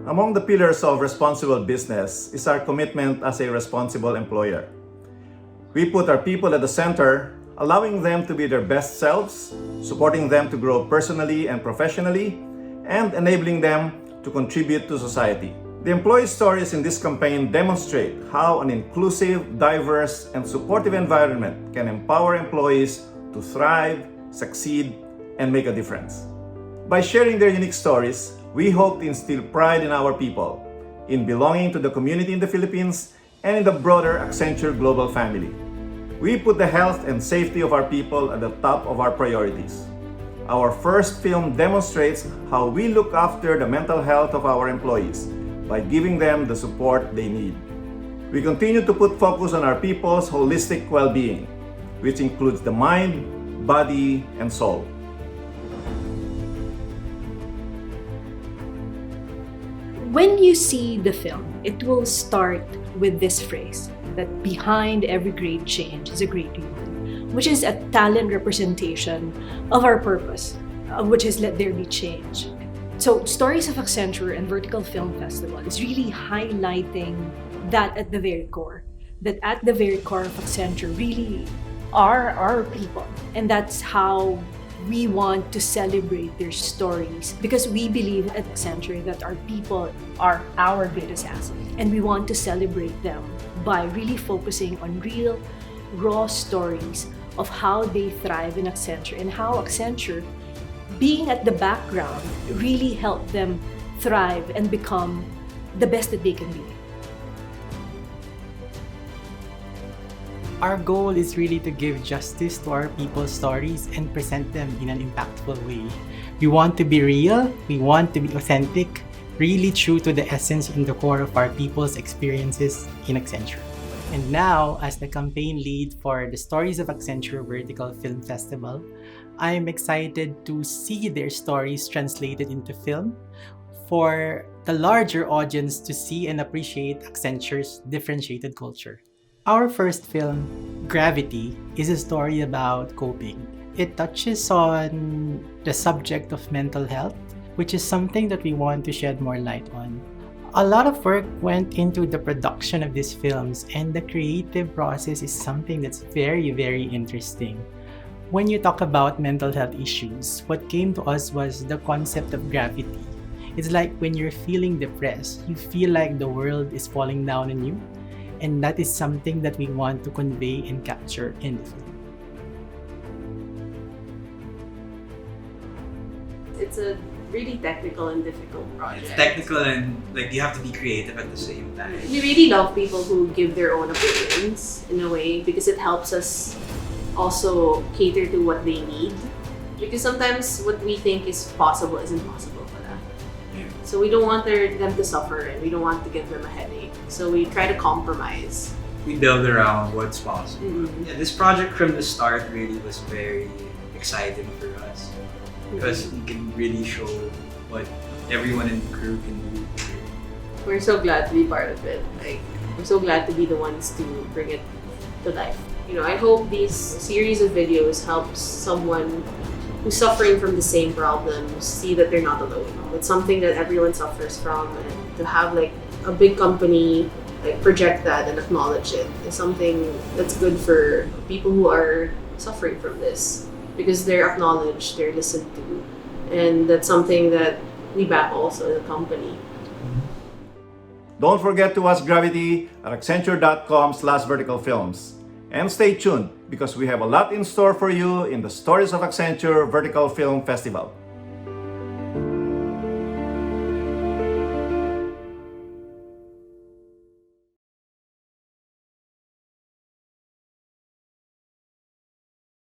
Among the pillars of responsible business is our commitment as a responsible employer. We put our people at the center, allowing them to be their best selves, supporting them to grow personally and professionally, and enabling them to contribute to society. The employee stories in this campaign demonstrate how an inclusive, diverse, and supportive environment can empower employees to thrive, succeed, and make a difference. By sharing their unique stories, we hope to instill pride in our people, in belonging to the community in the Philippines, and in the broader Accenture global family. We put the health and safety of our people at the top of our priorities. Our first film demonstrates how we look after the mental health of our employees by giving them the support they need. We continue to put focus on our people's holistic well-being, which includes the mind, body, and soul. When you see the film, it will start with this phrase that behind every great change is a great human, which is a talent representation of our purpose, which is let there be change. So Stories of Accenture and Vertical Film Festival is really highlighting that at the very core, that at the very core of Accenture really are our people. And that's how we want to celebrate their stories, because we believe at Accenture that our people are our greatest asset. And we want to celebrate them by really focusing on real, raw stories of how they thrive in Accenture and how Accenture, being at the background, really helped them thrive and become the best that they can be. Our goal is really to give justice to our people's stories and present them in an impactful way. We want to be real, we want to be authentic, really true to the essence and the core of our people's experiences in Accenture. And now, as the campaign lead for the Stories of Accenture Vertical Film Festival, I am excited to see their stories translated into film for the larger audience to see and appreciate Accenture's differentiated culture. Our first film, Gravity, is a story about coping. It touches on the subject of mental health, which is something that we want to shed more light on. A lot of work went into the production of these films, and the creative process is something that's very, very interesting. When you talk about mental health issues, what came to us was the concept of gravity. It's like when you're feeling depressed, you feel like the world is falling down on you. And that is something that we want to convey and capture in the film. It's a really technical and difficult project. It's technical and like you have to be creative at the same time. We really love people who give their own opinions in a way, because it helps us also cater to what they need. Because sometimes what we think is possible isn't possible for them. Yeah. So we don't want them to suffer, and we don't want to give them a headache. So we try to compromise. We delved around what's possible. Mm-hmm. Yeah, this project from the start really was very exciting for us because we can really show what everyone in the crew can do. We're so glad to be part of it. Like, we're so glad to be the ones to bring it to life. You know, I hope these series of videos helps someone who's suffering from the same problems see that they're not alone. It's something that everyone suffers from, and to have like a big company like project that and acknowledge it is something that's good for people who are suffering from this, because they're acknowledged, they're listened to, and that's something that we back also as a company. Don't forget to watch Gravity at accenture.com/verticalfilms. And stay tuned, because we have a lot in store for you in the Stories of Accenture Vertical Film Festival.